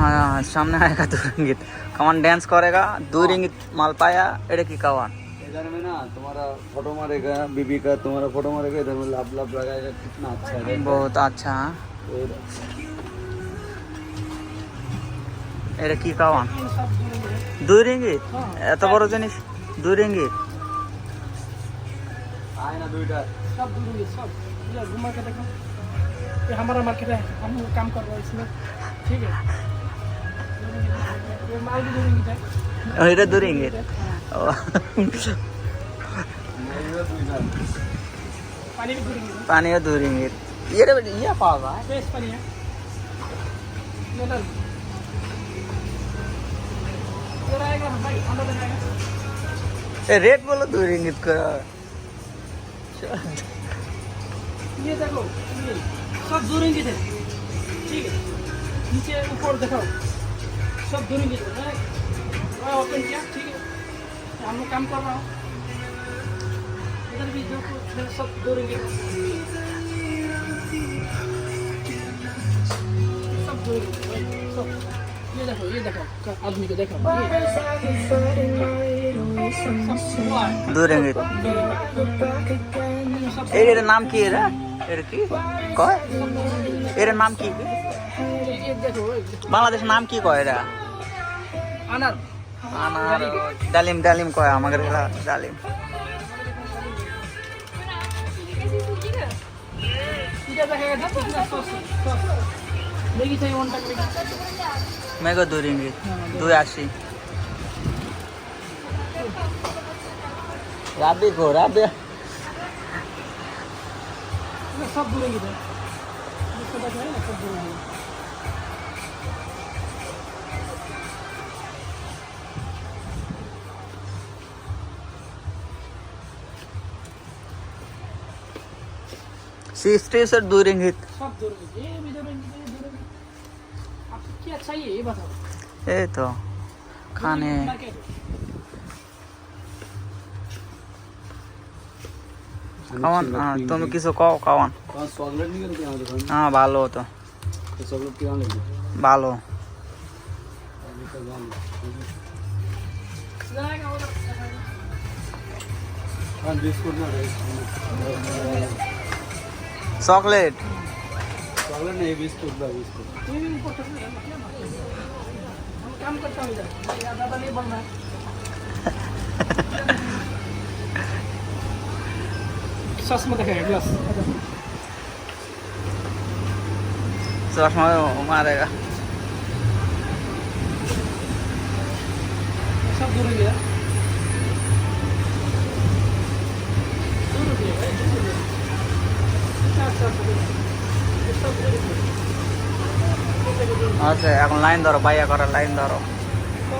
हाँ सामने आएगा 2 रिंगिट। कौन डांस करेगा 2 रिंगिट माल पाया एड़े की कौन इधर में ना तुम्हारा फोटो मारेगा, बीबी का तुम्हारा फोटो मारेगा, इधर में लाभ लाभ लगाएगा, कितना अच्छा है। बहुत अच्छा। एड़े की कौन 2 रिंगिट এত বড় জিনিস 2 रिंगिट आए ना दुईटा सब दूर सब ये घुमा के देखो, ये हमारा मार्केट है, हम काम कर रहे हैं इसमें, ठीक है। ये माल भी दूर है, এটা 2 रिंगिट पानी भी दूर है, पानी का 2 रिंगिट ये पावा है फ्रेश पानी है मिनरल। ये रहेगा भाई, अंदर रहेगा। रेट बोलो 2 रिंगिट का। ये देखो, ये सब दूरेंगे थे, ठीक है। नीचे ऊपर देखो, सब दूरेंगे थे। मैं ओपन किया, ठीक है। हम लोग काम कर रहा हूँ, इधर भी देखो सब दूरेंगे, सब दूरेंगे सब। ये देखो आदमी को देखो, ये 2 रिंगिट এর নাম কি এরা এর কি কয় এর নাম কি ये देखो বাংলাদেশের নাম কি কয় এরা अनार আনার ডালিম ডালিম কয় আমাদের এরা ডালিম इधर देखेगा ना कितना सॉस लेगी चाहिए 1 टक लेगी। মেগো 2 रिंगिट 280 রাবি গো রাবি ये सब दूरेंगे थे, जिसको देखा है ना सब दूरेंगे। সিস্টে স্যার 2 रिंगिट सब दूरेंगे, ये भी दूरेंगे, ये दूरेंगे। आपको क्या चाहिए ये बताओ। এই তো খানে খাওয়ান তুমি কিছু কও খাওয়ান कौन चॉकलेट नहीं करते यहाँ दुकान হ্যাঁ ভালো তো तो चॉकलेट क्या लेंगे ভালো जाएगा उधर। हाँ बिस्कुट ना চকলেট चॉकलेट नहीं बिस्कुट ला बिस्कुट ये भी ऊपर चढ़ रहा है, क्या बात है? हम काम करता हूँ इधर, ज़्यादा नहीं बनना है। सॉस में देखेगा ग्लास, চশমা মারেগা सब दूरेंगे यार। दूर रुकिए भाई, दूर रुकिए। अच्छा, ये सब दूरेंगे। আচ্ছা এখন লাইন ধরো বাইয়া করার লাইন ধরো तो